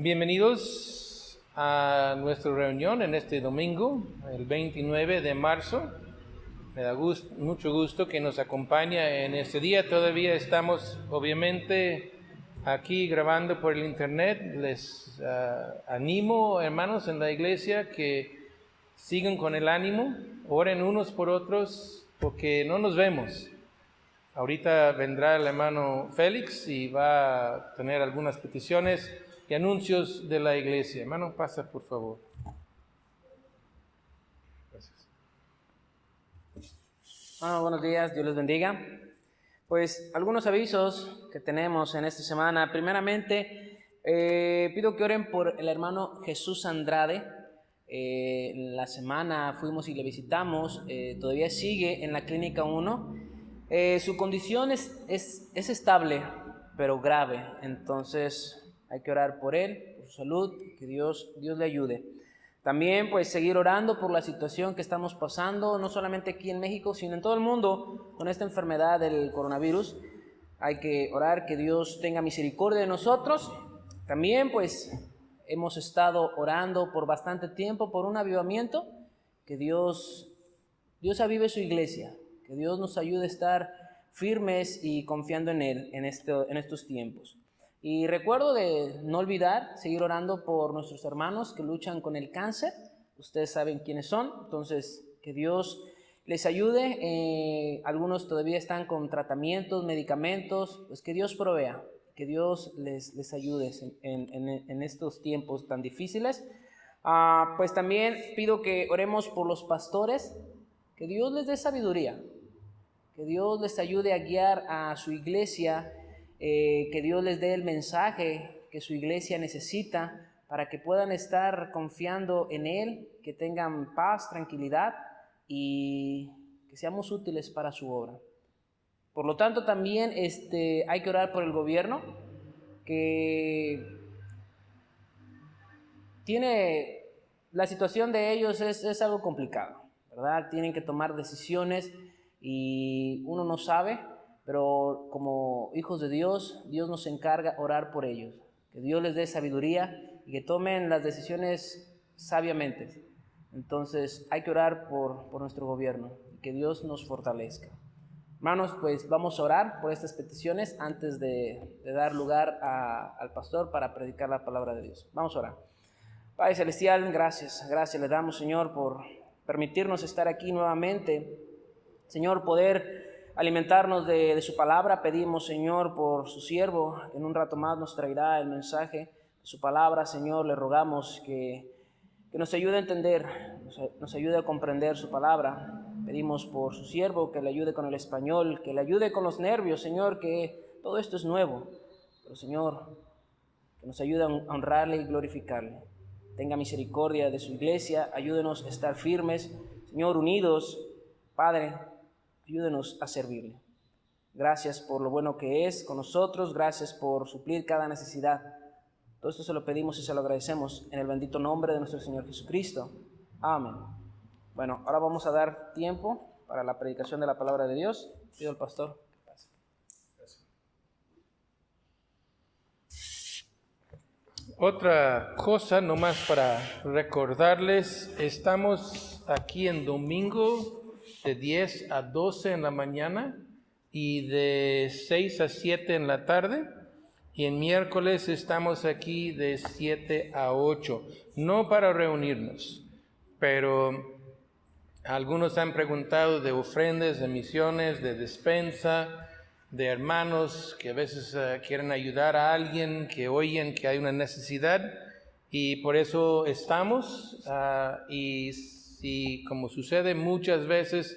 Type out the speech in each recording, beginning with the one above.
Bienvenidos a nuestra reunión en este domingo, el 29 de marzo. Me da mucho gusto que nos acompañe en este día. Todavía estamos, obviamente, aquí grabando por el internet. Les animo, hermanos, en la iglesia, que sigan con el ánimo, oren unos por otros, porque no nos vemos. Ahorita vendrá el hermano Félix y va a tener algunas peticiones y anuncios de la iglesia. Hermano, pasa por favor. Gracias. Buenos días, Dios les bendiga. Pues algunos avisos que tenemos en esta semana. Primeramente, pido que oren por el hermano Jesús Andrade. La semana fuimos y le visitamos, todavía sigue en la clínica 1. Su condición es estable, pero grave, entonces hay que orar por él, por su salud, que Dios le ayude. También pues seguir orando por la situación que estamos pasando, no solamente aquí en México, sino en todo el mundo con esta enfermedad del coronavirus. Hay que orar que Dios tenga misericordia de nosotros. También pues hemos estado orando por bastante tiempo por un avivamiento, que Dios avive su iglesia, que Dios nos ayude a estar firmes y confiando en Él en estos tiempos. Y recuerdo de no olvidar seguir orando por nuestros hermanos que luchan con el cáncer. Ustedes saben quiénes son, entonces que Dios les ayude. Algunos todavía están con tratamientos, medicamentos, pues que Dios provea, que Dios les ayude en estos tiempos tan difíciles. Pues también pido que oremos por los pastores, que Dios les dé sabiduría, que Dios les ayude a guiar a su iglesia, que Dios les dé el mensaje que su iglesia necesita para que puedan estar confiando en Él, que tengan paz, tranquilidad y que seamos útiles para su obra. Por lo tanto, también hay que orar por el gobierno, que tiene, la situación de ellos es algo complicado, ¿verdad? Tienen que tomar decisiones y uno no sabe, pero como hijos de Dios, Dios nos encarga orar por ellos, que Dios les dé sabiduría y que tomen las decisiones sabiamente. Entonces hay que orar por nuestro gobierno y que Dios nos fortalezca. Hermanos, pues vamos a orar por estas peticiones antes de dar lugar al pastor para predicar la palabra de Dios. Vamos a orar. Padre Celestial, gracias le damos, Señor, por permitirnos estar aquí nuevamente. Señor, poder alimentarnos de su palabra. Pedimos, Señor, por su siervo, que en un rato más nos traerá el mensaje de su palabra. Señor, le rogamos que nos ayude a entender, nos ayude a comprender su palabra. Pedimos por su siervo que le ayude con el español, que le ayude con los nervios, Señor, que todo esto es nuevo. Pero, Señor, que nos ayude a honrarle y glorificarle. Tenga misericordia de su iglesia, ayúdenos a estar firmes, Señor, unidos. Padre, ayúdenos a servirle. Gracias por lo bueno que es con nosotros, gracias por suplir cada necesidad. Todo esto se lo pedimos y se lo agradecemos en el bendito nombre de nuestro Señor Jesucristo. Amén. Bueno, ahora vamos a dar tiempo para la predicación de la palabra de Dios. Pido al pastor que pase. Otra cosa, nomás para recordarles, estamos aquí en domingo de 10 a 12 en la mañana y de 6 a 7 en la tarde. Y en miércoles estamos aquí de 7 a 8, no para reunirnos, pero algunos han preguntado de ofrendas, de misiones, de despensa, de hermanos que a veces quieren ayudar a alguien, que oyen que hay una necesidad, y por eso estamos, y como sucede muchas veces,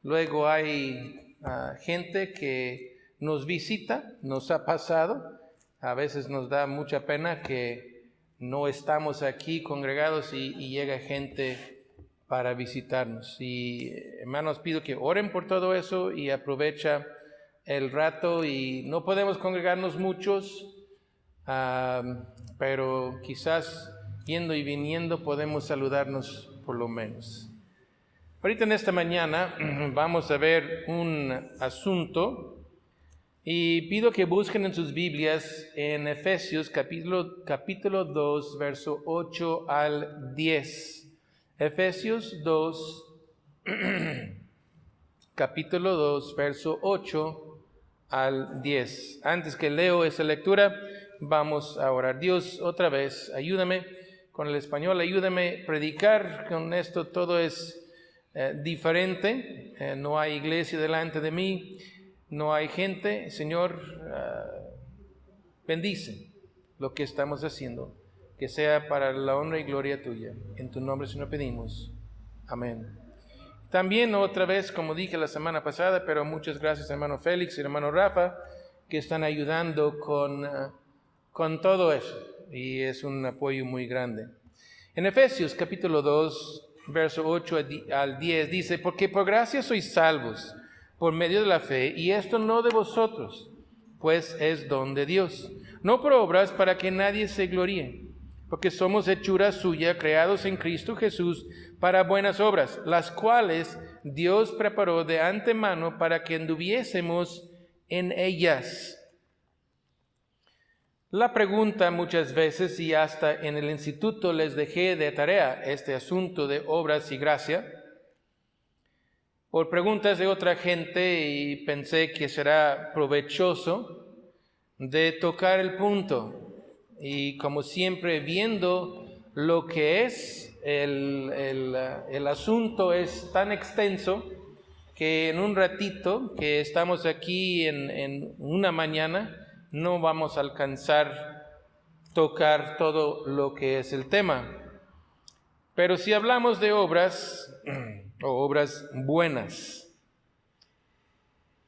luego hay gente que nos visita, nos ha pasado, a veces nos da mucha pena que no estamos aquí congregados y llega gente para visitarnos. Y hermanos, pido que oren por todo eso y aprovecha el rato. Y no podemos congregarnos muchos, pero quizás yendo y viniendo podemos saludarnos por lo menos. Ahorita en esta mañana vamos a ver un asunto Y pido que busquen en sus Biblias en Efesios capítulo 2, verso 8 al 10. Efesios 2, capítulo 2, verso 8 al 10. Antes que leo esa lectura, vamos a orar. Dios, otra vez, ayúdame con el español, ayúdame a predicar. Con esto todo es diferente. No hay iglesia delante de mí, no hay gente. Señor, bendice lo que estamos haciendo, que sea para la honra y gloria tuya. En tu nombre, Señor, pedimos. Amén. También otra vez, como dije la semana pasada, pero muchas gracias hermano Félix y hermano Rafa, que están ayudando con todo eso, y es un apoyo muy grande. En Efesios capítulo 2, verso 8 al 10 dice, porque por gracia sois salvos por medio de la fe, y esto no de vosotros, pues es don de Dios, no por obras para que nadie se gloríe, porque somos hechura suya, creados en Cristo Jesús para buenas obras, las cuales Dios preparó de antemano para que anduviésemos en ellas. La pregunta muchas veces, y hasta en el instituto les dejé de tarea este asunto de obras y gracia, por preguntas de otra gente, y pensé que será provechoso de tocar el punto. Y como siempre, viendo lo que es el asunto es tan extenso que en un ratito que estamos aquí en una mañana no vamos a alcanzar tocar todo lo que es el tema. Pero si hablamos de obras o obras buenas,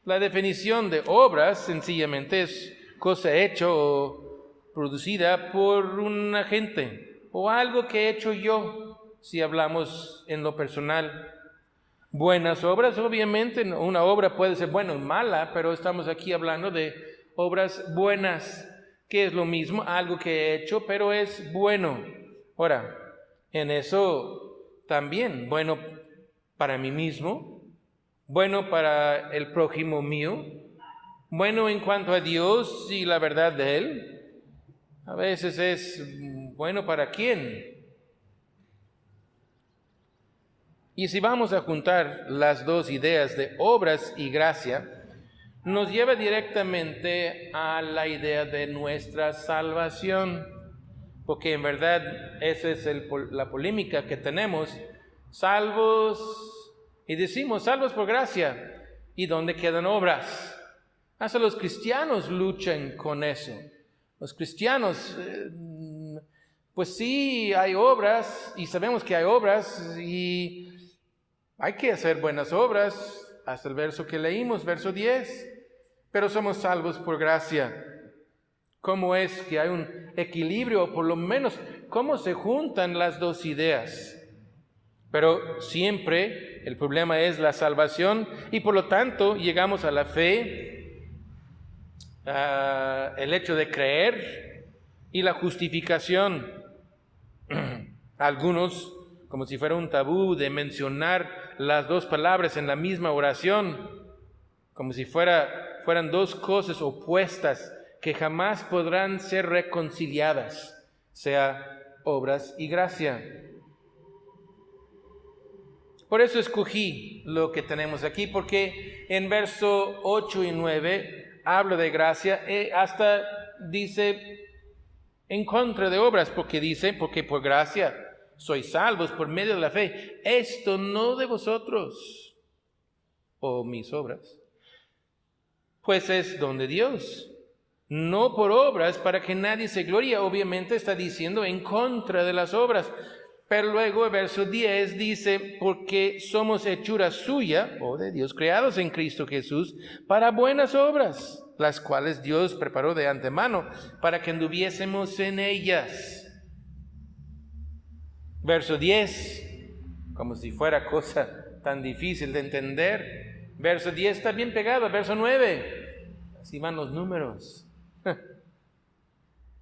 la definición de obras sencillamente es cosa hecha o producida por un agente o algo que he hecho yo, si hablamos en lo personal. Buenas obras, obviamente, una obra puede ser buena o mala, pero estamos aquí hablando de obras buenas, que es lo mismo, algo que he hecho, pero es bueno. Ahora, en eso también, bueno para mí mismo, bueno para el prójimo mío, bueno en cuanto a Dios y la verdad de Él. A veces es bueno para quién. Y si vamos a juntar las dos ideas de obras y gracia, nos lleva directamente a la idea de nuestra salvación, porque en verdad esa es la polémica que tenemos, salvos, y decimos salvos por gracia, ¿y dónde quedan obras? Hasta los cristianos luchan con eso. Los cristianos, pues sí, hay obras, y sabemos que hay obras, y hay que hacer buenas obras, hasta el verso que leímos, verso 10, pero somos salvos por gracia. ¿Cómo es que hay un equilibrio, o por lo menos, cómo se juntan las dos ideas? Pero siempre el problema es la salvación, y por lo tanto llegamos a la fe, el hecho de creer y la justificación. Algunos, como si fuera un tabú de mencionar las dos palabras en la misma oración, como si fueran dos cosas opuestas que jamás podrán ser reconciliadas, sea obras y gracia. Por eso escogí lo que tenemos aquí, porque en verso 8 y 9 habla de gracia, hasta dice en contra de obras, porque por gracia sois salvos por medio de la fe. Esto no de vosotros, o mis obras, pues es don de Dios, no por obras para que nadie se gloríe. Obviamente está diciendo en contra de las obras. Pero luego el verso 10 dice, porque somos hechura suya, o de Dios, creados en Cristo Jesús, para buenas obras, las cuales Dios preparó de antemano, para que anduviésemos en ellas. Verso 10, como si fuera cosa tan difícil de entender. Verso 10 está bien pegado al verso 9. Así van los números.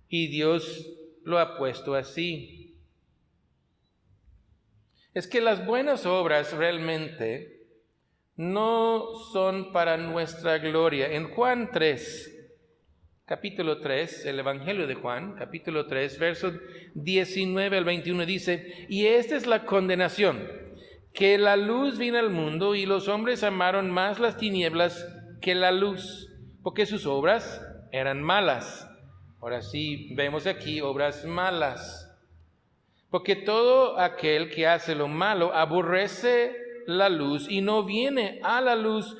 Y Dios lo ha puesto así. Es que las buenas obras realmente no son para nuestra gloria. En Juan 3, capítulo 3, el Evangelio de Juan, capítulo 3, versos 19 al 21 dice, y esta es la condenación, que la luz vino al mundo y los hombres amaron más las tinieblas que la luz, porque sus obras eran malas. Ahora sí vemos aquí obras malas. Porque todo aquel que hace lo malo aborrece la luz y no viene a la luz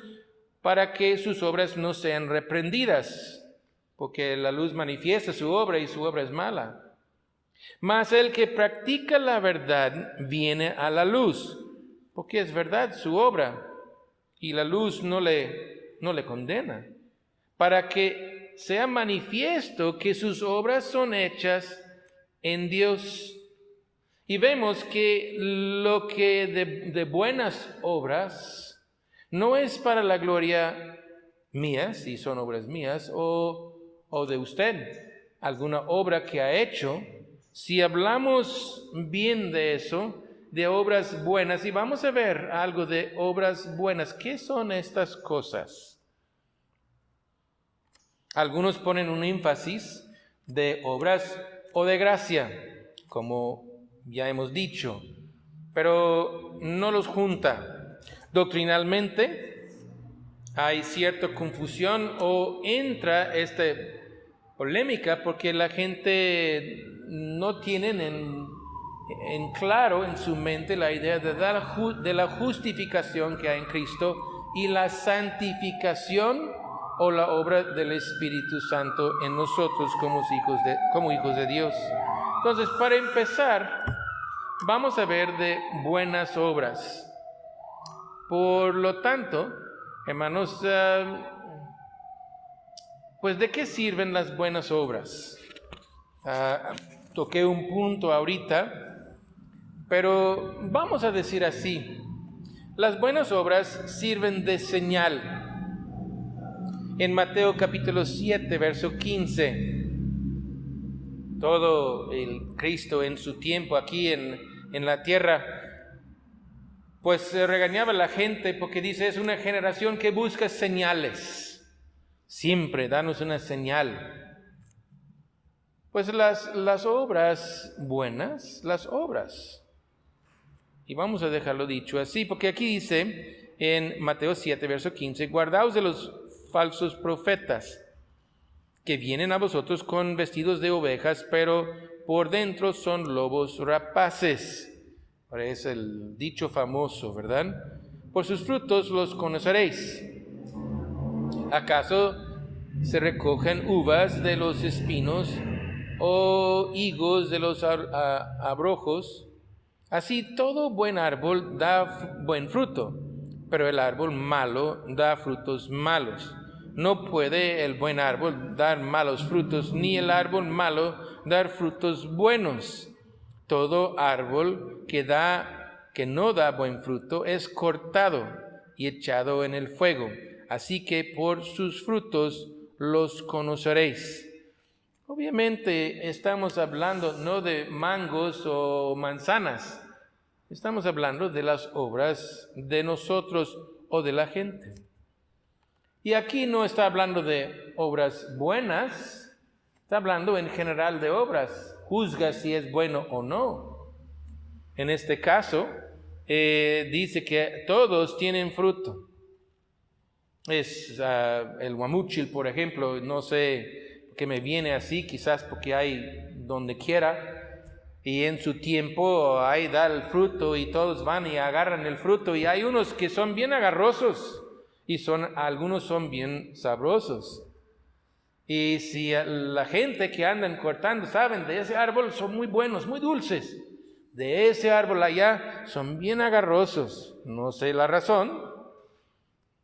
para que sus obras no sean reprendidas. Porque la luz manifiesta su obra y su obra es mala. Mas el que practica la verdad viene a la luz, porque es verdad su obra, y la luz no le condena, para que sea manifiesto que sus obras son hechas en Dios. Y vemos que lo que de buenas obras no es para la gloria mía, si son obras mías, o de usted, alguna obra que ha hecho. Si hablamos bien de eso, de obras buenas, y vamos a ver algo de obras buenas, ¿qué son estas cosas? Algunos ponen un énfasis de obras o de gracia, como ya hemos dicho, pero no los junta. Doctrinalmente hay cierta confusión o entra esta polémica porque la gente no tiene en claro en su mente la idea de la justificación que hay en Cristo y la santificación o la obra del Espíritu Santo en nosotros como hijos de Dios. Entonces, para empezar, vamos a ver de buenas obras. Por lo tanto, hermanos, pues ¿de qué sirven las buenas obras? Toqué un punto ahorita, pero vamos a decir así, las buenas obras sirven de señal. En Mateo capítulo 7, verso 15, todo el Cristo en su tiempo aquí en la tierra, pues se regañaba a la gente porque dice, es una generación que busca señales. Siempre danos una señal. Pues las obras buenas, las obras. Y vamos a dejarlo dicho así, porque aquí dice en Mateo 7, verso 15, guardaos de los falsos profetas, que vienen a vosotros con vestidos de ovejas, pero por dentro son lobos rapaces. Ahora es el dicho famoso, ¿verdad? Por sus frutos los conoceréis. ¿Acaso se recogen uvas de los espinos o higos de los abrojos? Así todo buen árbol da buen fruto, pero el árbol malo da frutos malos. No puede el buen árbol dar malos frutos, ni el árbol malo dar frutos buenos. Todo árbol que no da buen fruto es cortado y echado en el fuego. Así que por sus frutos los conoceréis. Obviamente estamos hablando no de mangos o manzanas. Estamos hablando de las obras de nosotros o de la gente. Y aquí no está hablando de obras buenas, está hablando en general de obras. Juzga si es bueno o no. En este caso, dice que todos tienen fruto. Es el guamúchil, por ejemplo, no sé qué me viene así, quizás porque hay donde quiera. Y en su tiempo ahí da el fruto y todos van y agarran el fruto. Y hay unos que son bien agarrosos y algunos son bien sabrosos. Y si la gente que andan cortando saben de ese árbol son muy buenos, muy dulces. De ese árbol allá son bien agarrosos. No sé la razón,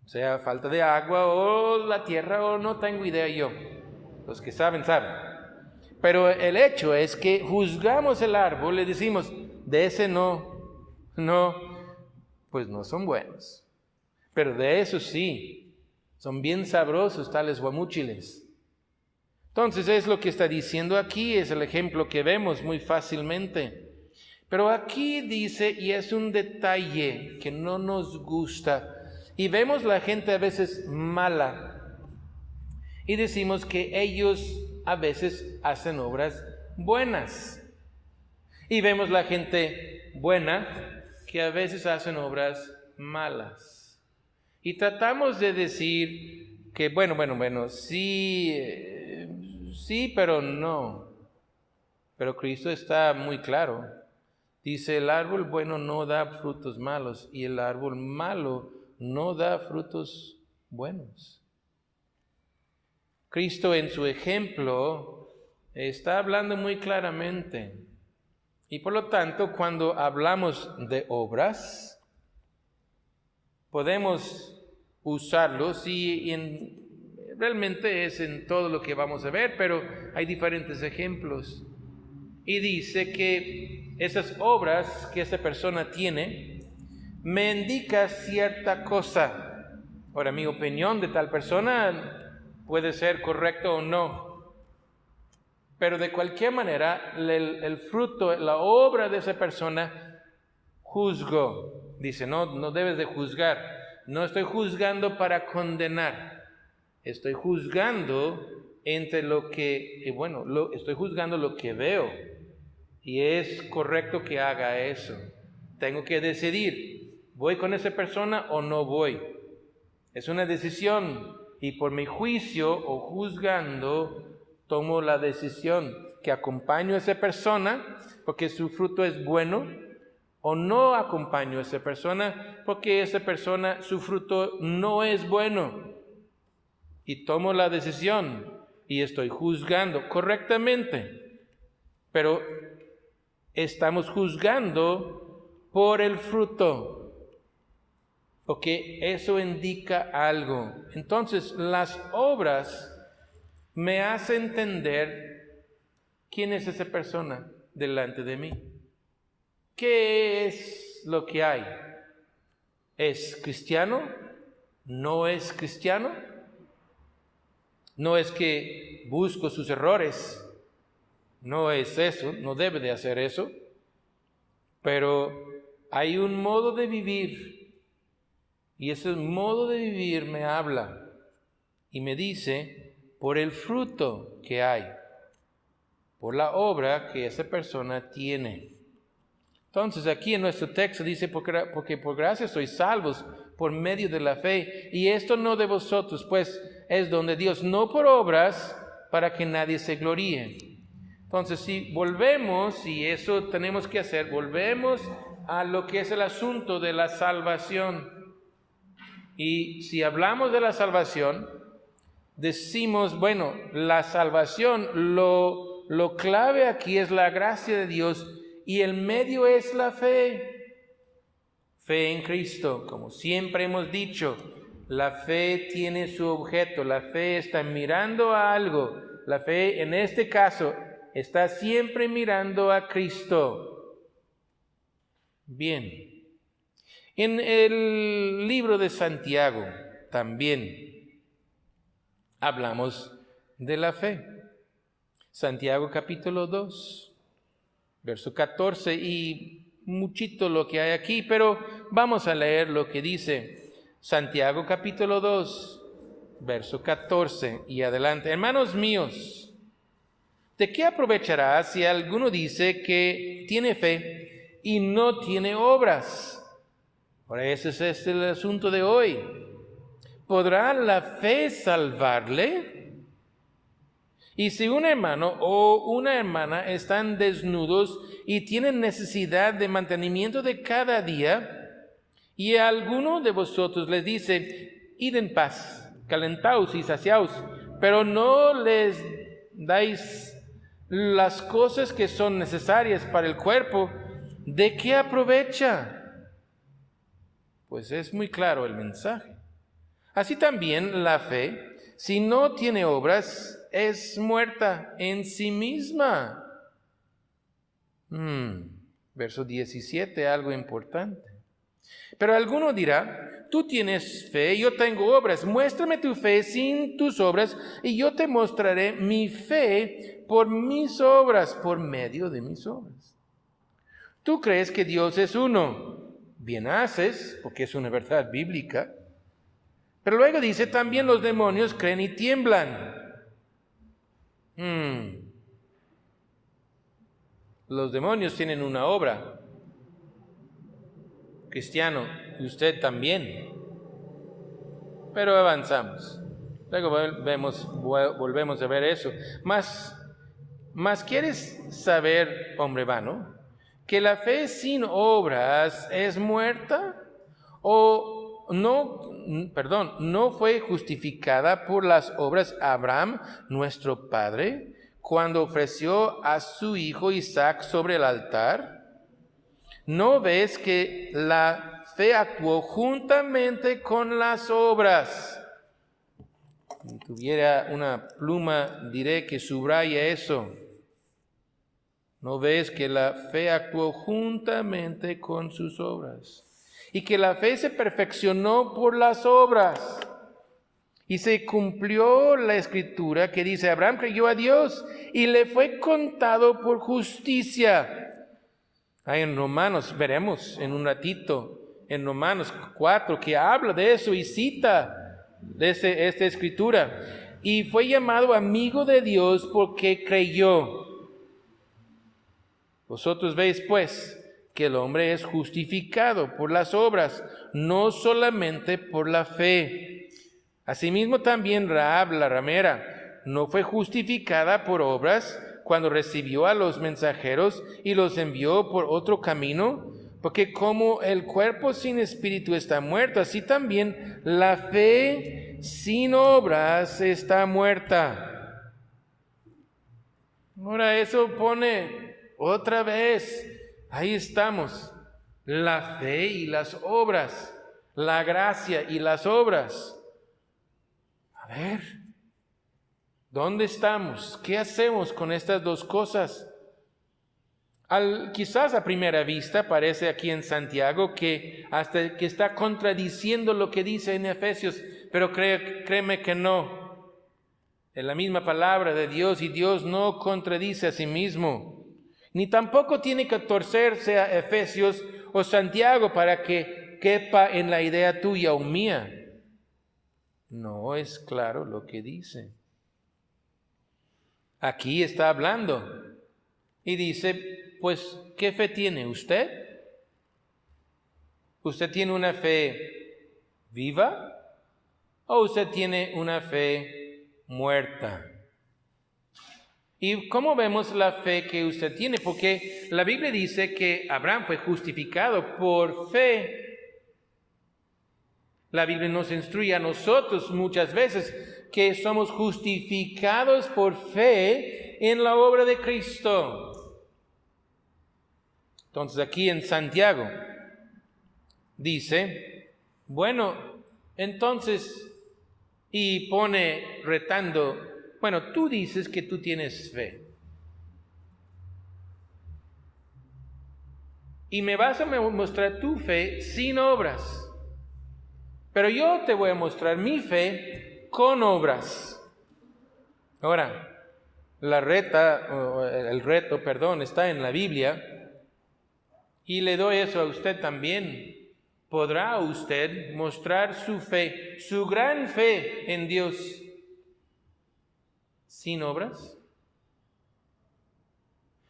sea falta de agua o la tierra o no tengo idea yo. Los que saben, saben. Pero el hecho es que juzgamos el árbol, le decimos, de ese no, pues no son buenos. Pero de esos sí, son bien sabrosos tales guamúchiles. Entonces es lo que está diciendo aquí, es el ejemplo que vemos muy fácilmente. Pero aquí dice, y es un detalle que no nos gusta, Y vemos la gente a veces mala y decimos que ellos a veces hacen obras buenas. Y vemos la gente buena que a veces hacen obras malas. Y tratamos de decir que, bueno, sí, pero no. Pero Cristo está muy claro. Dice, el árbol bueno no da frutos malos y el árbol malo no da frutos buenos. Cristo en su ejemplo está hablando muy claramente. Y por lo tanto, cuando hablamos de obras, podemos usarlos realmente es en todo lo que vamos a ver, pero hay diferentes ejemplos. Y dice que esas obras que esa persona tiene me indica cierta cosa. Ahora, mi opinión de tal persona puede ser correcta o no, pero de cualquier manera el fruto, la obra de esa persona juzgo. Dice, no debes de juzgar. No estoy juzgando para condenar. Estoy juzgando estoy juzgando lo que veo. Y es correcto que haga eso. Tengo que decidir, ¿voy con esa persona o no voy? Es una decisión y por mi juicio o juzgando tomo la decisión que acompaño a esa persona porque su fruto es bueno o no acompaño a esa persona porque esa persona, su fruto no es bueno. Y tomo la decisión y estoy juzgando correctamente. Pero estamos juzgando por el fruto, porque eso indica algo. Entonces, las obras me hacen entender quién es esa persona delante de mí. ¿Qué es lo que hay? ¿Es cristiano? ¿No es cristiano? No es que busco sus errores. No es eso, no debe de hacer eso, pero hay un modo de vivir y ese modo de vivir me habla y me dice por el fruto que hay, por la obra que esa persona tiene. Entonces aquí en nuestro texto dice, porque por gracia sois salvos por medio de la fe, y esto no de vosotros, pues es don de Dios, no por obras para que nadie se gloríe. Entonces, si volvemos, y eso tenemos que hacer, volvemos a lo que es el asunto de la salvación. Y si hablamos de la salvación, decimos, la salvación, lo clave aquí es la gracia de Dios y el medio es la fe. Fe en Cristo, como siempre hemos dicho, la fe tiene su objeto, la fe está mirando a algo, la fe en este caso está siempre mirando a Cristo. Bien, en el libro de Santiago también hablamos de la fe. Santiago capítulo 2, verso 14, y muchito lo que hay aquí, pero vamos a leer lo que dice Santiago capítulo 2, verso 14 y adelante. Hermanos míos, ¿de qué aprovechará si alguno dice que tiene fe y no tiene obras? Ahora ese es el asunto de hoy. ¿Podrá la fe salvarle? Y si un hermano o una hermana están desnudos y tienen necesidad de mantenimiento de cada día, y a alguno de vosotros les dice, id en paz, calentaos y saciaos, pero no les dais las cosas que son necesarias para el cuerpo, ¿de qué aprovecha? Pues es muy claro el mensaje. Así también la fe, si no tiene obras, es muerta en sí misma. Verso 17, algo importante. Pero alguno dirá, tú tienes fe, yo tengo obras. Muéstrame tu fe sin tus obras, y yo te mostraré mi fe por mis obras, por medio de mis obras. Tú crees que Dios es uno. Bien haces, porque es una verdad bíblica. Pero luego dice, también los demonios creen y tiemblan. Los demonios tienen una obra. Cristiano, y usted también. Pero avanzamos. Luego volvemos a ver eso. Mas ¿quieres saber, hombre vano, que la fe sin obras es muerta? ¿O no fue justificada por las obras Abraham, nuestro padre, cuando ofreció a su hijo Isaac sobre el altar? ¿No ves que la fe actuó juntamente con las obras? Si tuviera una pluma, diré que subraya eso. ¿No ves que la fe actuó juntamente con sus obras? Y que la fe se perfeccionó por las obras. Y se cumplió la escritura que dice, Abraham creyó a Dios y le fue contado por justicia. Ahí en Romanos, veremos en un ratito, en Romanos 4, que habla de eso y cita de esta escritura. Y fue llamado amigo de Dios porque creyó. Vosotros veis pues que el hombre es justificado por las obras, no solamente por la fe. Asimismo también Rahab la ramera no fue justificada por obras cuando recibió a los mensajeros y los envió por otro camino, porque como el cuerpo sin espíritu está muerto, así también la fe sin obras está muerta. Ahora eso pone otra vez, ahí estamos, la fe y las obras, la gracia y las obras. A ver, ¿dónde estamos? ¿Qué hacemos con estas dos cosas? Quizás a primera vista parece aquí en Santiago que está contradiciendo lo que dice en Efesios, pero créeme que no. Es la misma palabra de Dios y Dios no contradice a sí mismo. Ni tampoco tiene que torcerse a Efesios o Santiago para que quepa en la idea tuya o mía. No es claro lo que dice. Aquí está hablando y dice, pues, ¿qué fe tiene usted? ¿Usted tiene una fe viva o usted tiene una fe muerta? ¿Y cómo vemos la fe que usted tiene? Porque la Biblia dice que Abraham fue justificado por fe. La Biblia nos instruye a nosotros muchas veces que somos justificados por fe en la obra de Cristo. Entonces aquí en Santiago dice, bueno, entonces, y pone retando, bueno, tú dices que tú tienes fe. Y me vas a mostrar tu fe sin obras. Pero yo te voy a mostrar mi fe con obras. Ahora, el reto, está en la Biblia. Y le doy eso a usted también. ¿Podrá usted mostrar su fe, su gran fe en Dios, sin obras?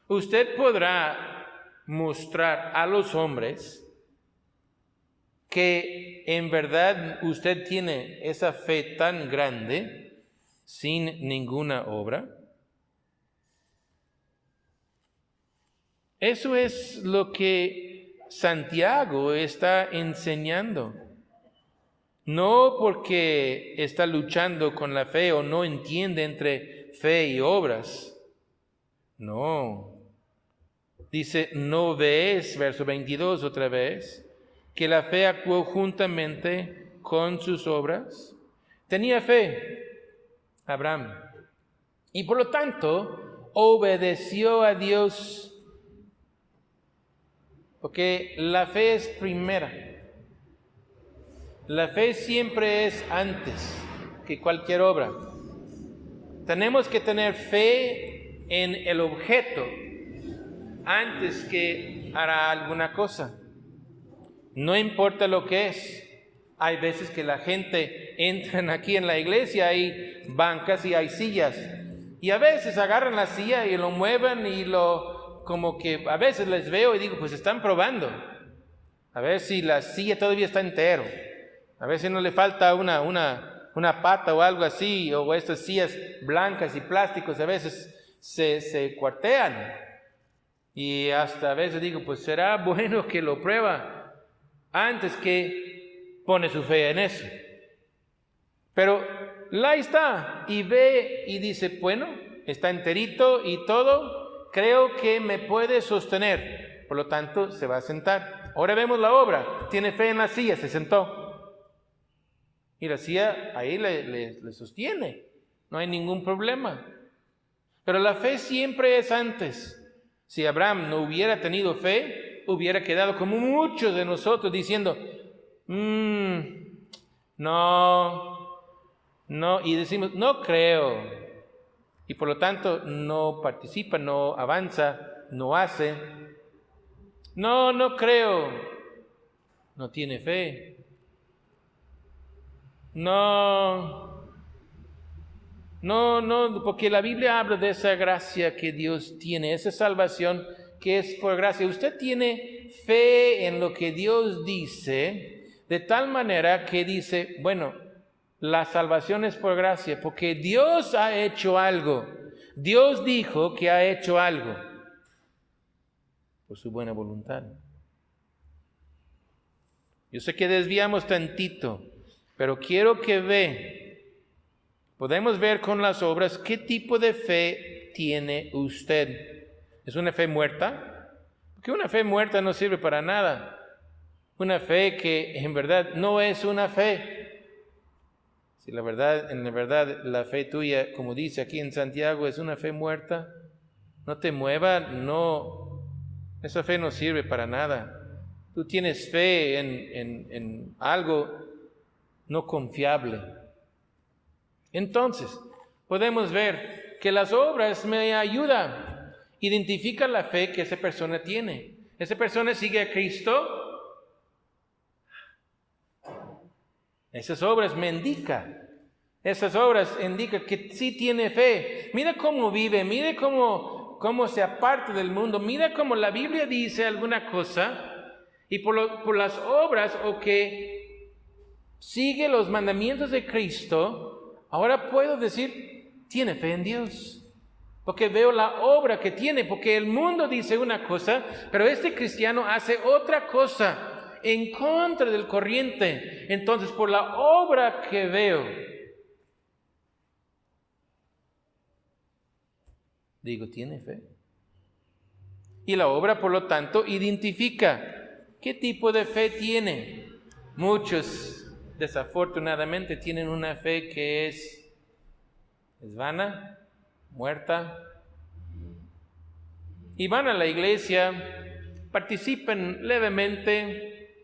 Usted podrá mostrar a los hombres que en verdad usted tiene esa fe tan grande sin ninguna obra. Eso es lo que Santiago está enseñando. No porque está luchando con la fe o no entiende entre fe y obras. No. Dice, ¿no ves, verso 22 otra vez, que la fe actuó juntamente con sus obras? Tenía fe Abraham y por lo tanto obedeció a Dios, porque la fe es primera. La fe siempre es antes que cualquier obra. Tenemos que tener fe en el objeto antes que hará alguna cosa. No importa lo que es. Hay veces que la gente entran aquí en la iglesia, hay bancas y hay sillas. Y a veces agarran la silla y lo mueven y como que a veces les veo y digo, pues están probando. A ver si la silla todavía está entero. A ver si no le falta una pata o algo así, o estas sillas blancas y plásticos a veces se cuartean. Y hasta a veces digo, pues será bueno que lo prueba antes que pone su fe en eso. Pero ahí está, y ve y dice, bueno, está enterito y todo, creo que me puede sostener. Por lo tanto, se va a sentar. Ahora vemos la obra, tiene fe en la silla, se sentó. Y la silla ahí le sostiene, no hay ningún problema. Pero la fe siempre es antes. Si Abraham no hubiera tenido fe, hubiera quedado como muchos de nosotros diciendo, no, y decimos, no creo. Y por lo tanto no participa, no avanza, no hace. No creo. No tiene fe. No, porque la Biblia habla de esa gracia que Dios tiene, esa salvación que es por gracia. Usted tiene fe en lo que Dios dice, de tal manera que dice, bueno, la salvación es por gracia, porque Dios ha hecho algo. Dios dijo que ha hecho algo por su buena voluntad. Yo sé que desviamos tantito, pero quiero que podemos ver con las obras qué tipo de fe tiene usted. ¿Es una fe muerta? Porque una fe muerta no sirve para nada. Una fe que en verdad no es una fe. Si en la verdad la fe tuya, como dice aquí en Santiago, es una fe muerta, no te mueva, esa fe no sirve para nada. Tú tienes fe en algo no confiable. Entonces, podemos ver que las obras me ayudan, identifican la fe que esa persona tiene. Esa persona sigue a Cristo. Esas obras me indican. Esas obras indican que sí tiene fe. Mira cómo vive, mira cómo se aparta del mundo. Mira cómo la Biblia dice alguna cosa y por las obras o que sigue los mandamientos de Cristo, ahora puedo decir, tiene fe en Dios. Porque veo la obra que tiene, porque el mundo dice una cosa, pero este cristiano hace otra cosa en contra del corriente. Entonces, por la obra que veo, digo, tiene fe. Y la obra, por lo tanto, identifica qué tipo de fe tiene. Muchos, desafortunadamente, tienen una fe que es vana, muerta, y van a la iglesia, participan levemente,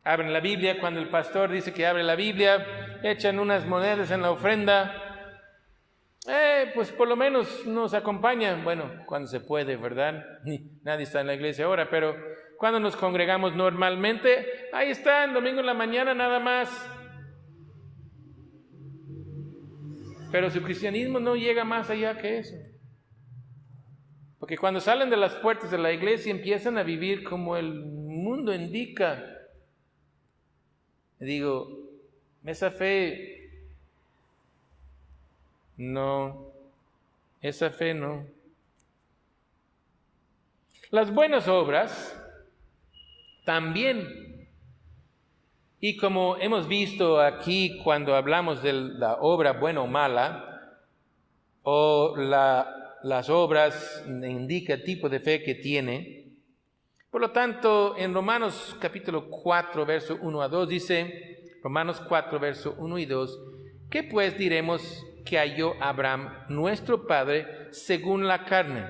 abren la Biblia, cuando el pastor dice que abre la Biblia, echan unas monedas en la ofrenda, pues por lo menos nos acompañan, bueno, cuando se puede, ¿verdad? Nadie está en la iglesia ahora, pero cuando nos congregamos normalmente, ahí están, domingo en la mañana nada más. Pero su cristianismo no llega más allá que eso. Porque cuando salen de las puertas de la iglesia empiezan a vivir como el mundo indica. Digo, esa fe no. Las buenas obras también. Y como hemos visto aquí cuando hablamos de la obra buena o mala, o las obras indica el tipo de fe que tiene. Por lo tanto, en Romanos capítulo 4, verso 1 a 2, dice, Romanos 4, verso 1 y 2, ¿qué pues diremos que halló Abraham, nuestro padre, según la carne?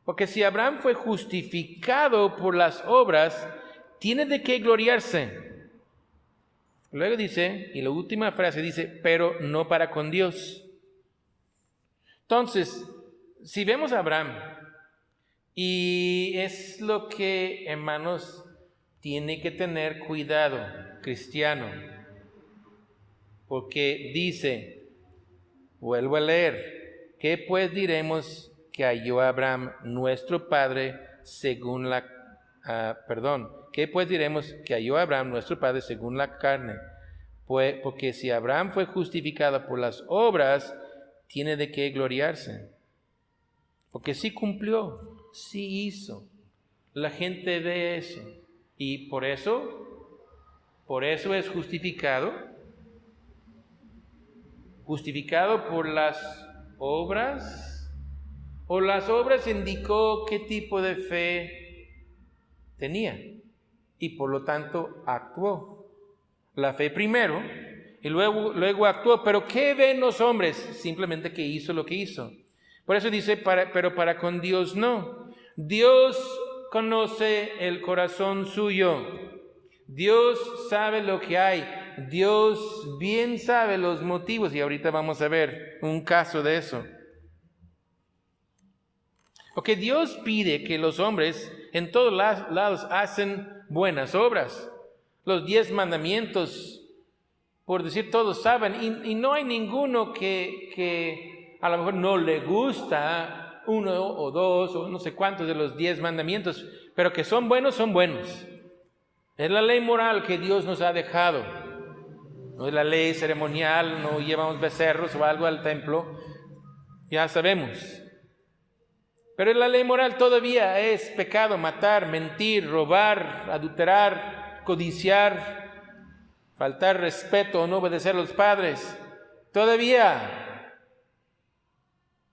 Porque si Abraham fue justificado por las obras, tiene de qué gloriarse. Luego dice, y la última frase dice, pero no para con Dios. Entonces, si vemos a Abraham, y es lo que, hermanos, tiene que tener cuidado, cristiano, porque dice, vuelvo a leer, ¿qué pues diremos que halló Abraham nuestro padre según la ¿qué pues diremos que halló Abraham nuestro padre según la carne? Pues, porque si Abraham fue justificado por las obras, tiene de qué gloriarse. Porque sí cumplió, sí hizo. La gente ve eso. Y por eso es justificado. Justificado por las obras. O las obras indicó qué tipo de fe tenía. Y por lo tanto actuó. La fe primero y luego actuó. Pero ¿qué ven los hombres? Simplemente que hizo lo que hizo. Por eso dice, pero para con Dios no. Dios conoce el corazón suyo. Dios sabe lo que hay. Dios bien sabe los motivos. Y ahorita vamos a ver un caso de eso. Porque Dios pide que los hombres en todos lados hacen buenas obras. Los 10 mandamientos, por decir, todos saben. Y no hay ninguno que a lo mejor no le gusta uno o dos o no sé cuántos de los 10 mandamientos, pero que son buenos, son buenos. Es la ley moral que Dios nos ha dejado. No es la ley ceremonial, no llevamos becerros o algo al templo, ya sabemos. Pero en la ley moral todavía es pecado matar, mentir, robar, adulterar, codiciar, faltar respeto o no obedecer a los padres. Todavía.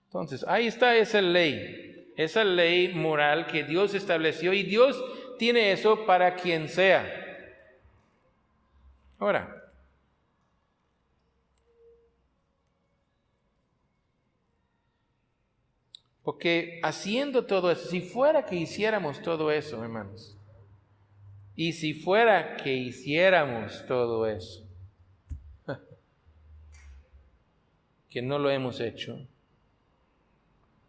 Entonces, ahí está esa ley moral que Dios estableció, y Dios tiene eso para quien sea. Ahora, porque haciendo todo eso, si fuera que hiciéramos todo eso, hermanos, y si fuera que hiciéramos todo eso, que no lo hemos hecho,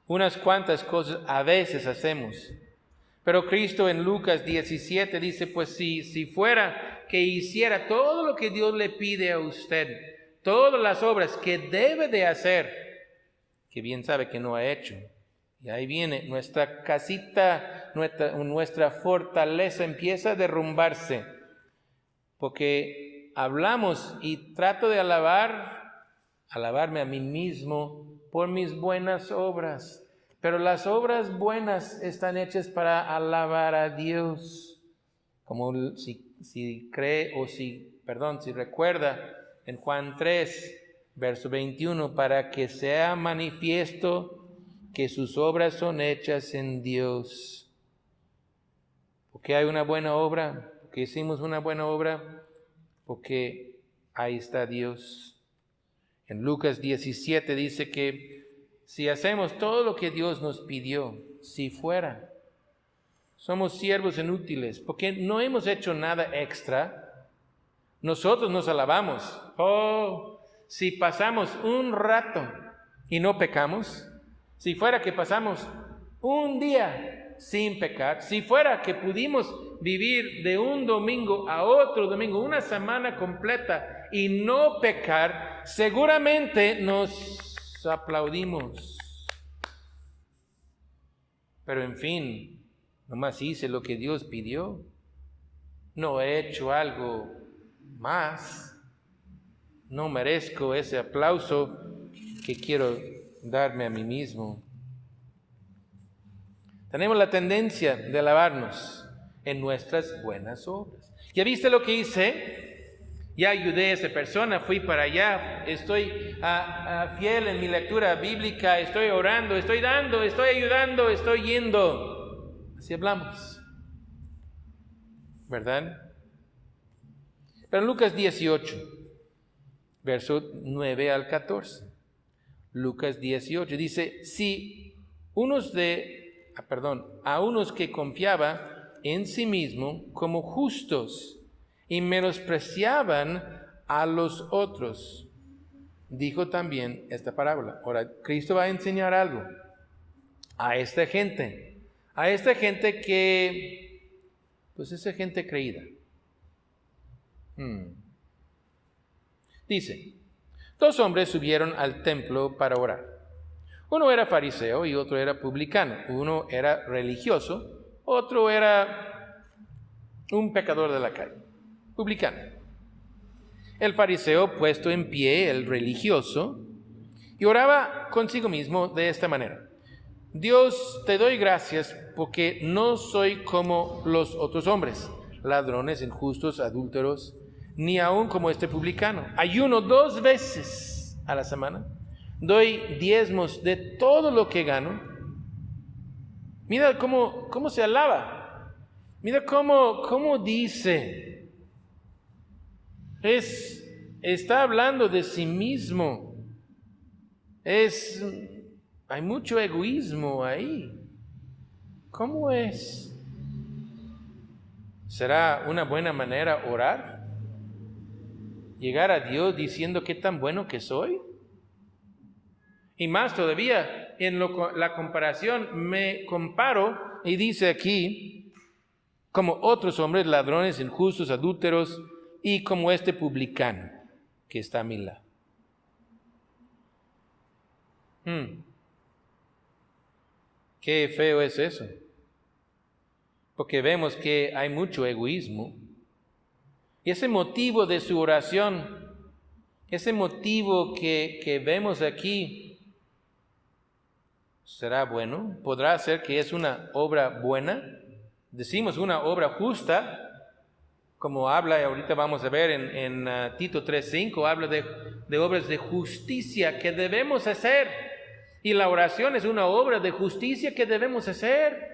unas cuantas cosas a veces hacemos, pero Cristo en Lucas 17 dice, pues si fuera que hiciera todo lo que Dios le pide a usted, todas las obras que debe de hacer, que bien sabe que no ha hecho, y ahí viene nuestra casita, nuestra fortaleza empieza a derrumbarse, porque hablamos y trato de alabarme a mí mismo por mis buenas obras, pero las obras buenas están hechas para alabar a Dios, como si recuerda en Juan 3, verso 21, para que sea manifiesto que sus obras son hechas en Dios. Porque hay una buena obra, porque hicimos una buena obra, porque ahí está Dios. En Lucas 17 dice que si hacemos todo lo que Dios nos pidió, si fuera, somos siervos inútiles, porque no hemos hecho nada extra. Nosotros nos alabamos. Si pasamos un rato y no pecamos, si fuera que pasamos un día sin pecar, si fuera que pudimos vivir de un domingo a otro domingo, una semana completa y no pecar, seguramente nos aplaudimos. Pero en fin, nomás hice lo que Dios pidió. No he hecho algo más. No merezco ese aplauso que quiero darme a mí mismo. Tenemos la tendencia de alabarnos en nuestras buenas obras. ¿Ya viste lo que hice? Ya ayudé a esa persona, fui para allá, estoy fiel en mi lectura bíblica, estoy orando, estoy dando, estoy ayudando, estoy yendo. Así hablamos, ¿verdad? Pero en Lucas 18, verso 9 al 14. Lucas 18 dice, si a unos que confiaba en sí mismo como justos y menospreciaban a los otros, dijo también esta parábola. Ahora, Cristo va a enseñar algo a esta gente que, pues esa gente creída. Dice, 2 hombres subieron al templo para orar. Uno era fariseo y otro era publicano. Uno era religioso, otro era un pecador de la calle, publicano. El fariseo, puesto en pie, el religioso, y oraba consigo mismo de esta manera: Dios, te doy gracias porque no soy como los otros hombres, ladrones, injustos, adúlteros, ni aun como este publicano. Ayuno 2 veces a la semana, doy diezmos de todo lo que gano. Mira cómo se alaba, mira cómo dice, está hablando de sí mismo, hay mucho egoísmo ahí. ¿Cómo es? ¿Será una buena manera orar? ¿Llegar a Dios diciendo qué tan bueno que soy? Y más todavía, en la comparación, me comparo, y dice aquí, como otros hombres, ladrones, injustos, adúlteros, y como este publicano que está a mi lado. Qué feo es eso, porque vemos que hay mucho egoísmo. Y ese motivo de su oración, ese motivo que vemos aquí, ¿será bueno? ¿Podrá ser que es una obra buena? Decimos una obra justa, como habla, y ahorita vamos a ver en Tito 3:5, habla de obras de justicia que debemos hacer. Y la oración es una obra de justicia que debemos hacer.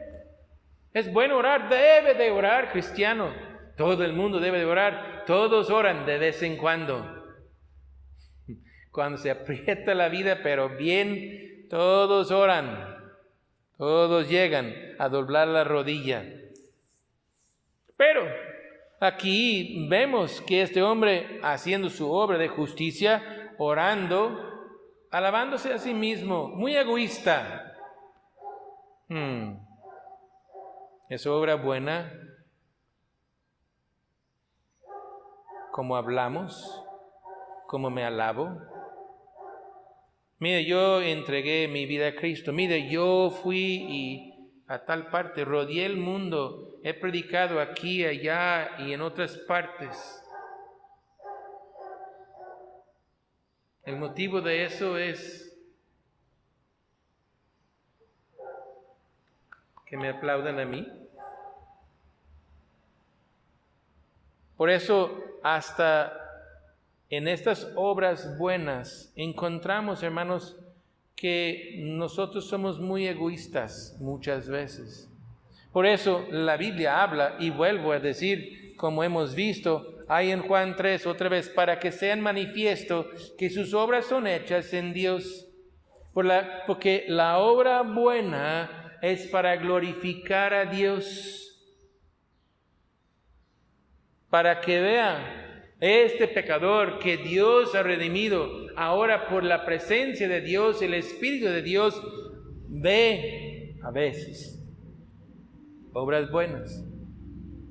Es bueno orar, debe de orar, cristiano. Todo el mundo debe de orar, todos oran de vez en cuando. Cuando se aprieta la vida, pero bien, todos oran, todos llegan a doblar la rodilla. Pero aquí vemos que este hombre, haciendo su obra de justicia, orando, alabándose a sí mismo, muy egoísta. ¿Es obra buena? ¿Cómo hablamos? ¿Cómo me alabo? Mire, yo entregué mi vida a Cristo. Mire, yo fui a tal parte, rodeé el mundo, he predicado aquí, allá y en otras partes. El motivo de eso es que me aplaudan a mí. Por eso, hasta en estas obras buenas encontramos, hermanos, que nosotros somos muy egoístas muchas veces. Por eso la Biblia habla, y vuelvo a decir, como hemos visto, hay en Juan 3 otra vez, para que sean manifiesto que sus obras son hechas en Dios. Porque la obra buena es para glorificar a Dios. Para que vean este pecador que Dios ha redimido, ahora por la presencia de Dios, el Espíritu de Dios, ve a veces obras buenas.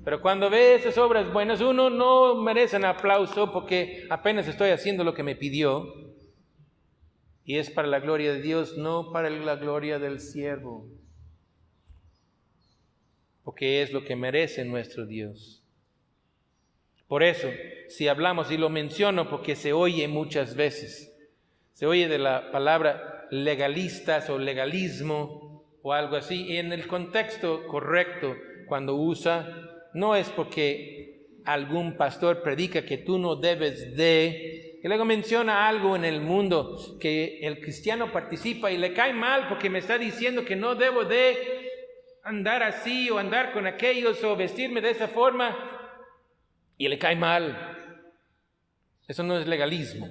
Pero cuando ve esas obras buenas, uno no merece un aplauso porque apenas estoy haciendo lo que me pidió. Y es para la gloria de Dios, no para la gloria del siervo. Porque es lo que merece nuestro Dios. Por eso, si hablamos, y lo menciono porque se oye muchas veces, se oye de la palabra legalistas o legalismo o algo así, y en el contexto correcto, cuando usa, no es porque algún pastor predica que tú no debes de, y luego menciona algo en el mundo que el cristiano participa y le cae mal porque me está diciendo que no debo de andar así o andar con aquellos o vestirme de esa forma, y le cae mal. Eso no es legalismo.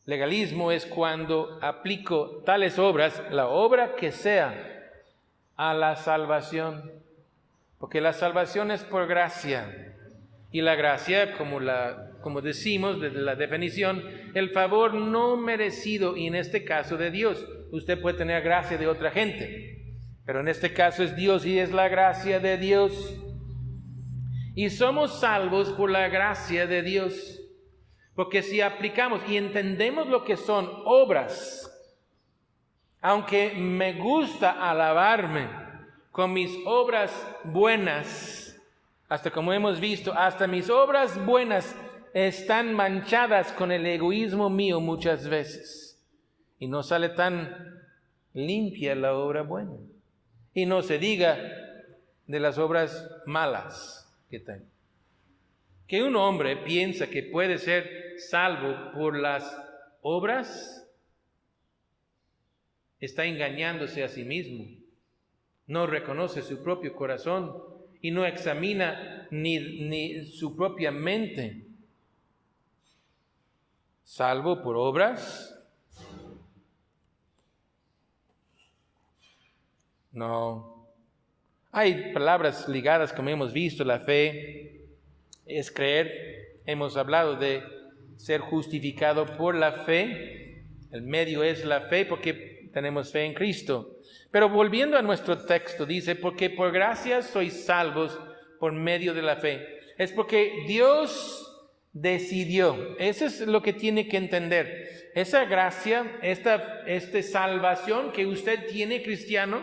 Legalismo es cuando aplico tales obras, la obra que sea, a la salvación. Porque la salvación es por gracia. Y la gracia, como decimos desde la definición, el favor no merecido, y en este caso de Dios. Usted puede tener gracia de otra gente, pero en este caso es Dios y es la gracia de Dios. Y somos salvos por la gracia de Dios. Porque si aplicamos y entendemos lo que son obras, aunque me gusta alabarme con mis obras buenas, hasta como hemos visto, hasta mis obras buenas están manchadas con el egoísmo mío muchas veces. Y no sale tan limpia la obra buena. Y no se diga de las obras malas que tengo. Que un hombre piensa que puede ser salvo por las obras, está engañándose a sí mismo. No reconoce su propio corazón y no examina ni su propia mente. ¿Salvo por obras? No. Hay palabras ligadas, como hemos visto, la fe es creer. Hemos hablado de ser justificado por la fe. El medio es la fe porque tenemos fe en Cristo. Pero volviendo a nuestro texto, dice, porque por gracia sois salvos por medio de la fe. Es porque Dios decidió. Eso es lo que tiene que entender. Esa gracia, esta salvación que usted tiene, cristiano,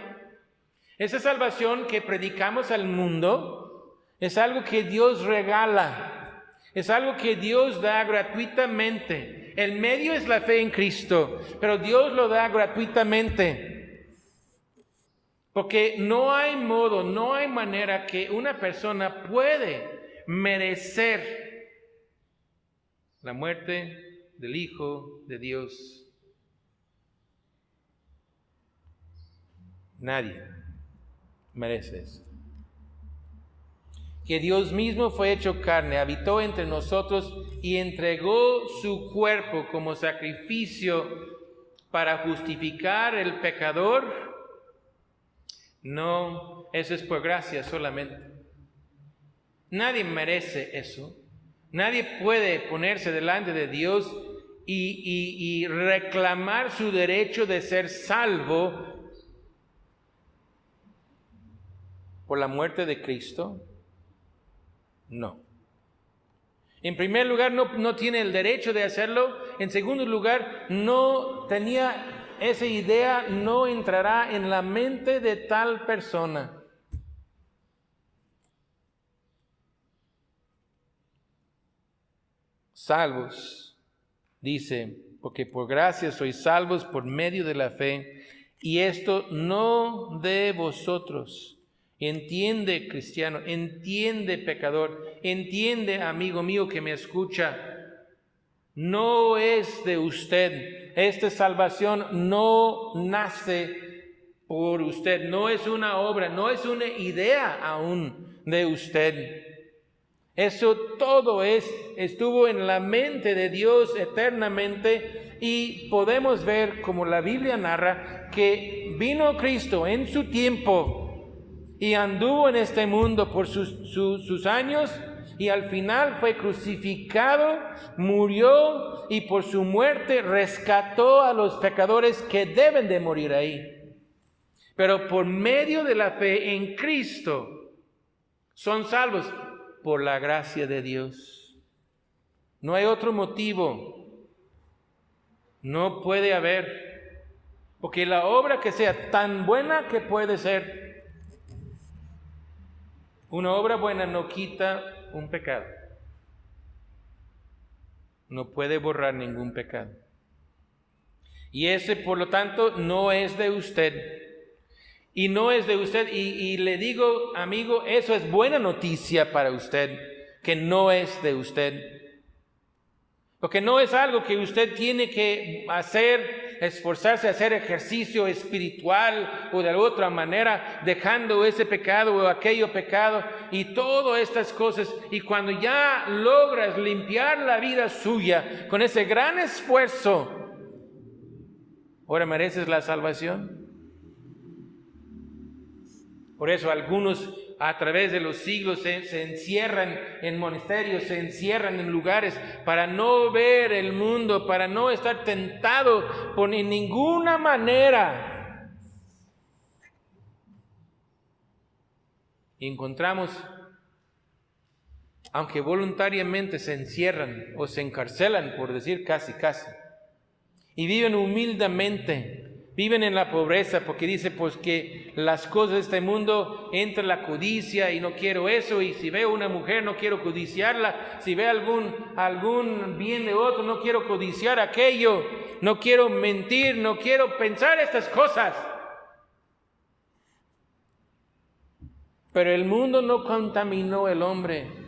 esa salvación que predicamos al mundo, es algo que Dios regala. Es algo que Dios da gratuitamente. El medio es la fe en Cristo, pero Dios lo da gratuitamente. Porque no hay modo, no hay manera que una persona puede merecer la muerte del Hijo de Dios. Nadie merece eso. Que Dios mismo fue hecho carne, habitó entre nosotros y entregó su cuerpo como sacrificio para justificar el pecador. No, eso es por gracia solamente. Nadie merece eso. Nadie puede ponerse delante de Dios y reclamar su derecho de ser salvo por la muerte de Cristo. No. En primer lugar, no tiene el derecho de hacerlo. En segundo lugar, no tenía esa idea, no entrará en la mente de tal persona. Salvos, dice, porque por gracia sois salvos por medio de la fe, y esto no de vosotros. Entiende, cristiano, entiende, pecador, entiende, amigo mío que me escucha, no es de usted. Esta salvación no nace por usted, no es una obra, no es una idea aún de usted. Eso todo estuvo en la mente de Dios eternamente, y podemos ver, como la Biblia narra, que vino Cristo en su tiempo y anduvo en este mundo por sus años, y al final fue crucificado, murió, y por su muerte rescató a los pecadores que deben de morir ahí. Pero por medio de la fe en Cristo son salvos por la gracia de Dios. No hay otro motivo. No puede haber. Porque la obra que sea tan buena que puede ser, una obra buena no quita un pecado. No puede borrar ningún pecado. Y ese, por lo tanto, no es de usted. Y no es de usted. Y le digo, amigo, eso es buena noticia para usted, que no es de usted. Porque no es algo que usted tiene que hacer, esforzarse a hacer ejercicio espiritual o de otra manera, dejando ese pecado o aquello pecado y todas estas cosas. Y cuando ya logras limpiar la vida suya con ese gran esfuerzo, ¿ahora mereces la salvación? Por eso algunos a través de los siglos se encierran en monasterios, se encierran en lugares para no ver el mundo, para no estar tentado por en ninguna manera. Y encontramos aunque voluntariamente se encierran o se encarcelan, por decir casi, y viven humildemente, viven en la pobreza, porque dice pues que las cosas de este mundo entra la codicia y no quiero eso, y si veo una mujer no quiero codiciarla, si veo algún bien de otro no quiero codiciar aquello, no quiero mentir, no quiero pensar estas cosas. Pero el mundo no contaminó el hombre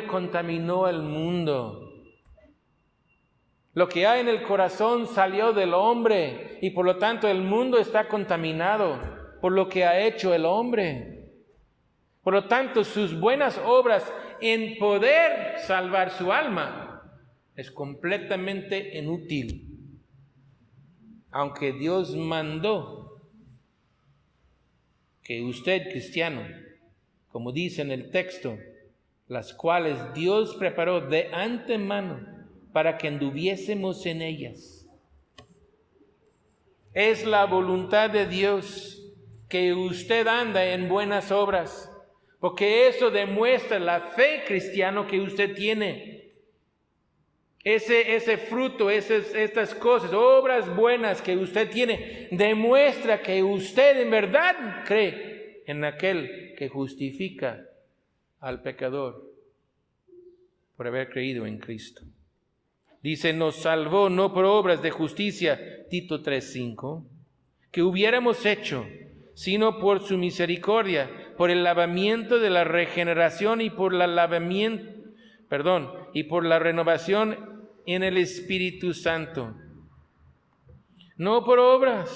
contaminó el mundo. Lo que hay en el corazón salió del hombre y por lo tanto el mundo está contaminado por lo que ha hecho el hombre. Por lo tanto, sus buenas obras en poder salvar su alma es completamente inútil. Aunque Dios mandó que usted, cristiano, como dice en el texto, las cuales Dios preparó de antemano para que anduviésemos en ellas. Es la voluntad de Dios que usted anda en buenas obras, porque eso demuestra la fe cristiana que usted tiene. Ese fruto, estas cosas, obras buenas que usted tiene, demuestra que usted en verdad cree en aquel que justifica al pecador por haber creído en Cristo. Dice, nos salvó no por obras de justicia, Tito 3:5, que hubiéramos hecho, sino por su misericordia, por el lavamiento de la regeneración y por la renovación en el Espíritu Santo. No por obras,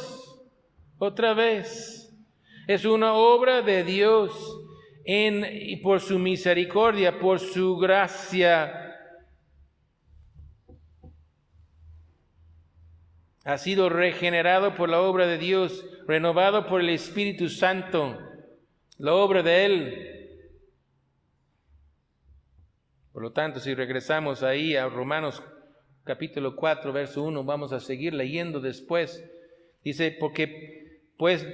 otra vez, es una obra de Dios y por su misericordia, por su gracia. Ha sido regenerado por la obra de Dios, renovado por el Espíritu Santo, la obra de Él. Por lo tanto, si regresamos ahí a Romanos capítulo 4, verso 1, vamos a seguir leyendo después. Dice, ¿qué pues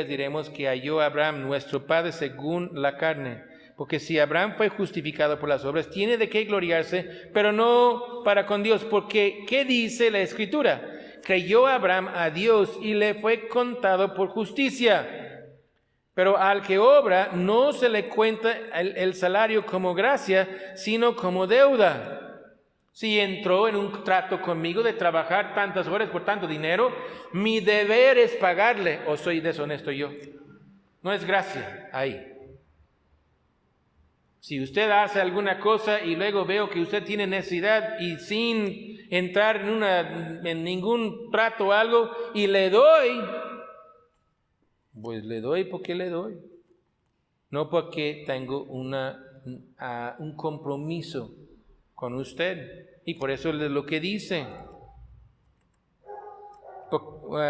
diremos que halló Abraham, nuestro padre según la carne? Porque si Abraham fue justificado por las obras, tiene de qué gloriarse, pero no para con Dios. Porque, ¿qué dice la Escritura? Creyó Abraham a Dios y le fue contado por justicia. Pero al que obra, no se le cuenta el salario como gracia, sino como deuda. Si entró en un trato conmigo de trabajar tantas horas por tanto dinero, mi deber es pagarle, o soy deshonesto yo. No es gracia ahí. Si usted hace alguna cosa y luego veo que usted tiene necesidad y sin entrar en ningún trato o algo y le doy, pues le doy porque le doy. No porque tengo un compromiso con usted. Y por eso es lo que dice.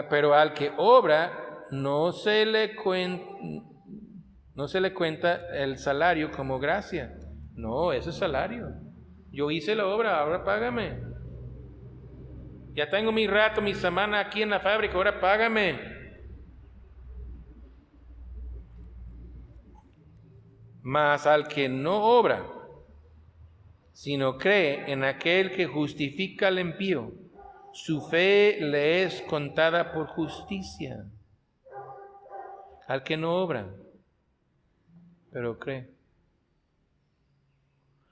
Pero al que obra no se le cuenta el salario como gracia. No, eso es salario. Yo hice la obra, ahora págame. Ya tengo mi rato, mi semana aquí en la fábrica, ahora págame. Mas al que no obra, sino cree en aquel que justifica al impío, su fe le es contada por justicia. Al que no obra, pero cree.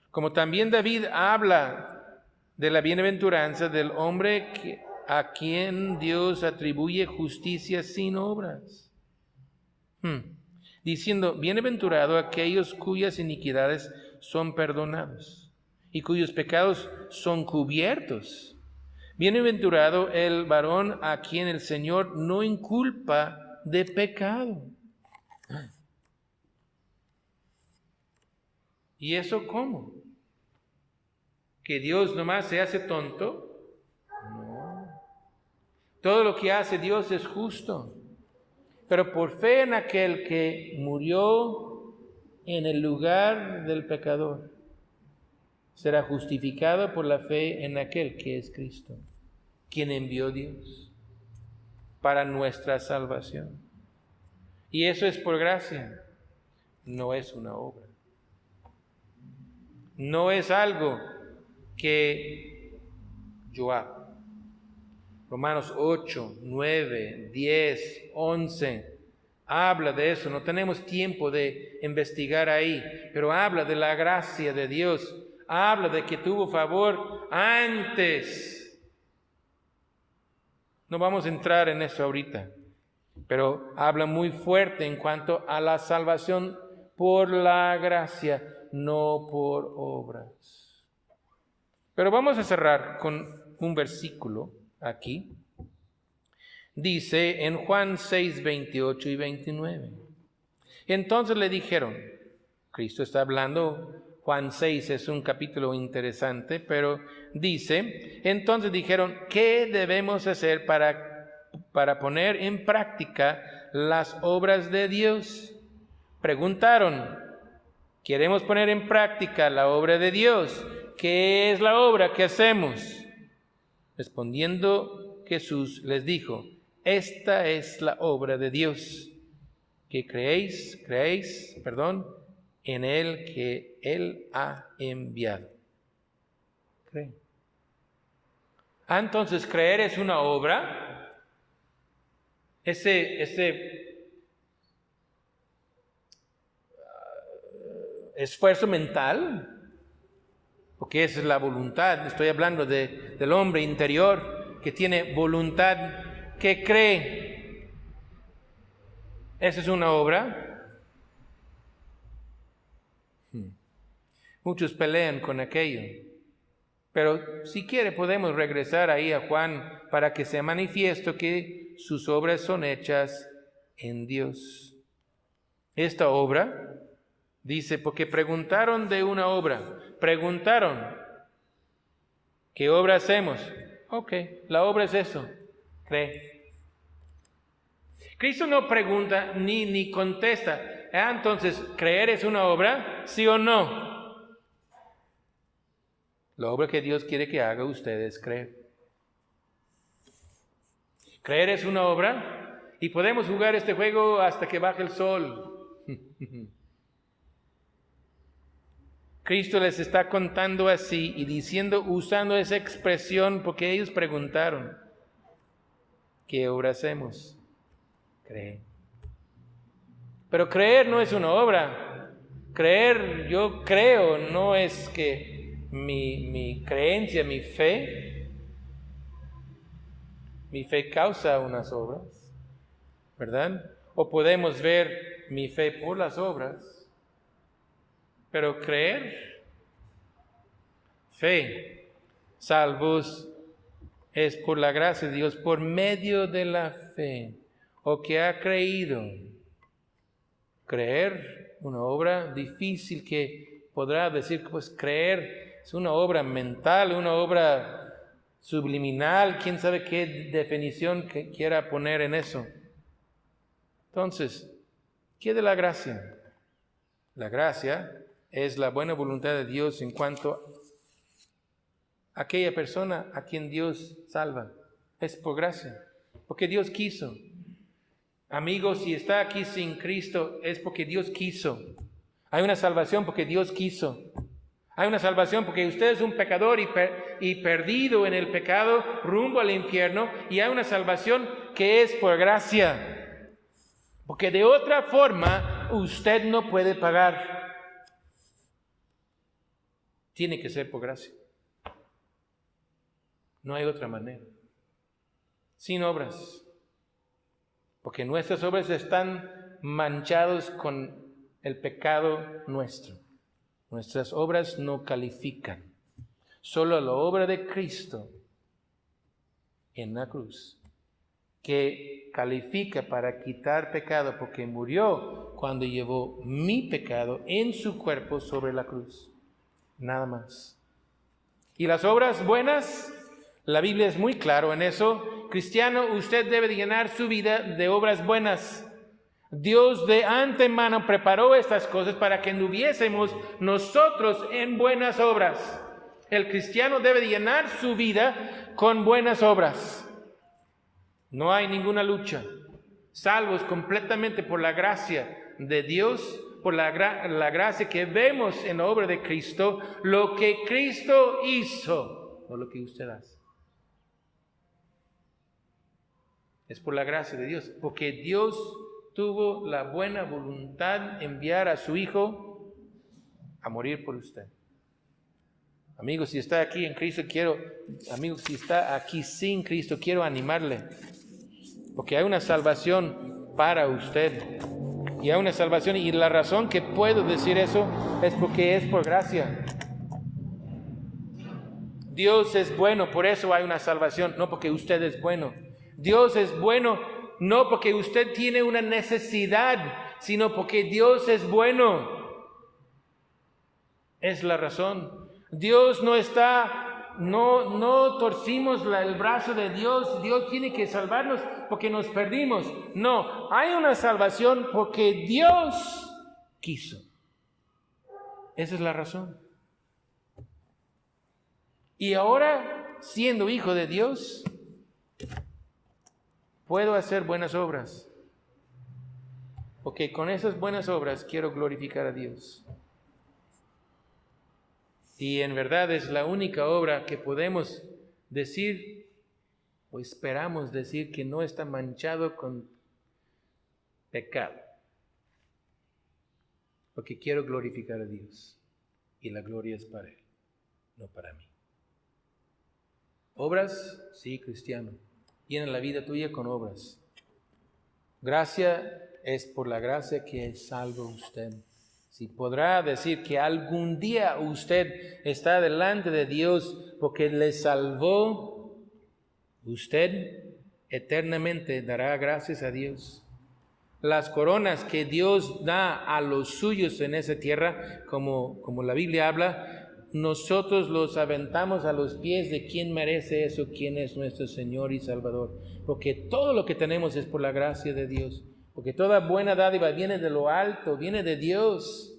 Como también David habla de la bienaventuranza del hombre a quien Dios atribuye justicia sin obras. Diciendo, bienaventurado aquellos cuyas iniquidades son perdonados y cuyos pecados son cubiertos. Bienaventurado el varón a quien el Señor no inculpa de pecado. ¿Y eso cómo? ¿Que Dios nomás se hace tonto? No. Todo lo que hace Dios es justo. Pero por fe en aquel que murió en el lugar del pecador, será justificado por la fe en aquel que es Cristo, quien envió Dios para nuestra salvación. Y eso es por gracia, no es una obra. No es algo que yo hago. Romanos 8, 9, 10, 11, habla de eso. No tenemos tiempo de investigar ahí, pero habla de la gracia de Dios. Habla de que tuvo favor antes. No vamos a entrar en eso ahorita, pero habla muy fuerte en cuanto a la salvación por la gracia, no por obras. Pero vamos a cerrar con un versículo aquí. Dice en Juan 6, 28 y 29. Entonces le dijeron, Cristo está hablando, Juan 6 es un capítulo interesante, pero dice, entonces dijeron, ¿qué debemos hacer para poner en práctica las obras de Dios? Preguntaron, queremos poner en práctica la obra de Dios. ¿Qué es la obra que hacemos? Respondiendo Jesús les dijo, esta es la obra de Dios, que creéis, en Él que Él ha enviado. ¿Creen? Entonces, creer es una obra. Ese esfuerzo mental, porque esa es la voluntad. Estoy hablando del hombre interior que tiene voluntad, que cree. Esa es una obra. Muchos pelean con aquello. Pero si quiere podemos regresar ahí a Juan para que sea manifiesto que sus obras son hechas en Dios. Esta obra, dice, porque preguntaron de una obra. Preguntaron, ¿qué obra hacemos? Ok, la obra es eso, cree. Cristo no pregunta ni contesta. Entonces, ¿creer es una obra? ¿Sí o no? La obra que Dios quiere que haga usted es creer. Creer es una obra y podemos jugar este juego hasta que baje el sol. Cristo les está contando así y diciendo, usando esa expresión, porque ellos preguntaron, ¿qué obra hacemos? Cree. Pero creer no es una obra. Creer, yo creo, no es que mi creencia, mi fe causa unas obras, ¿verdad? O podemos ver mi fe por las obras, pero creer, fe, salvos es por la gracia de Dios, por medio de la fe, o que ha creído. Creer, una obra difícil que podrá decir, pues creer es una obra mental, una obra subliminal, quién sabe qué definición que quiera poner en eso. Entonces, ¿qué de la gracia? La gracia es la buena voluntad de Dios en cuanto a aquella persona a quien Dios salva. Es por gracia, porque Dios quiso. Amigos, si está aquí sin Cristo, es porque Dios quiso. Hay una salvación porque Dios quiso. Hay una salvación porque usted es un pecador y perdido en el pecado, rumbo al infierno, y hay una salvación que es por gracia. Porque de otra forma, usted no puede pagar. Tiene que ser por gracia. No hay otra manera. Sin obras. Porque nuestras obras están manchadas con el pecado nuestro. Nuestras obras no califican. Solo la obra de Cristo en la cruz, que califica para quitar pecado, porque murió cuando llevó mi pecado en su cuerpo sobre la cruz. Nada más. Y las obras buenas, la Biblia es muy claro en eso. Cristiano, usted debe llenar su vida de obras buenas. Dios de antemano preparó estas cosas para que anduviésemos nosotros en buenas obras. El cristiano debe llenar su vida con buenas obras. No hay ninguna lucha. Salvos completamente por la gracia de Dios, por la gracia que vemos en la obra de Cristo, lo que Cristo hizo, no lo que usted hace. Es por la gracia de Dios, porque Dios tuvo la buena voluntad de enviar a su Hijo a morir por usted. Amigos, si está aquí en Cristo, si está aquí sin Cristo, quiero animarle, porque hay una salvación para usted. Y hay una salvación, y la razón que puedo decir eso es porque es por gracia. Dios es bueno, por eso hay una salvación, no porque usted es bueno. Dios es bueno, no porque usted tiene una necesidad, sino porque Dios es bueno. Es la razón. Dios no torcimos el brazo de Dios. Dios tiene que salvarnos porque nos perdimos. No, hay una salvación porque Dios quiso. Esa es la razón. Y ahora, siendo hijo de Dios, puedo hacer buenas obras. Porque con esas buenas obras quiero glorificar a Dios. Y en verdad es la única obra que podemos decir o esperamos decir que no está manchado con pecado. Porque quiero glorificar a Dios y la gloria es para Él, no para mí. Obras, sí, cristiano. Llena la vida tuya con obras. Gracia es por la gracia que salva usted. Si podrá decir que algún día usted está delante de Dios porque le salvó, usted eternamente dará gracias a Dios. Las coronas que Dios da a los suyos en esa tierra, como la Biblia habla, nosotros los aventamos a los pies de quien merece eso, quien es nuestro Señor y Salvador. Porque todo lo que tenemos es por la gracia de Dios. Porque toda buena dádiva viene de lo alto, viene de Dios,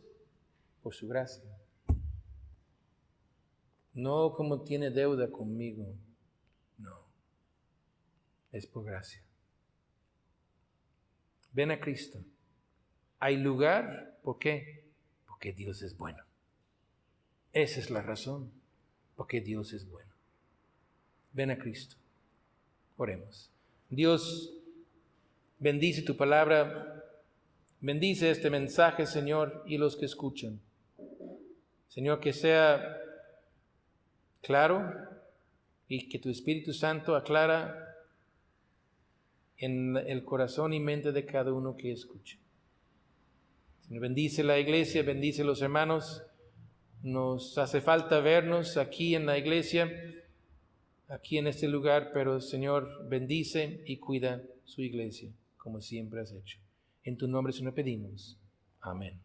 por su gracia. No como tiene deuda conmigo, no, es por gracia. Ven a Cristo. Hay lugar, ¿por qué? Porque Dios es bueno. Esa es la razón, porque Dios es bueno. Ven a Cristo. Oremos. Dios, bendice tu palabra, bendice este mensaje, Señor, y los que escuchan. Señor, que sea claro y que tu Espíritu Santo aclara en el corazón y mente de cada uno que escuche. Señor, bendice la iglesia, bendice los hermanos. Nos hace falta vernos aquí en la iglesia, aquí en este lugar, pero Señor, bendice y cuida su iglesia, como siempre has hecho. En tu nombre, Señor, pedimos. Amén.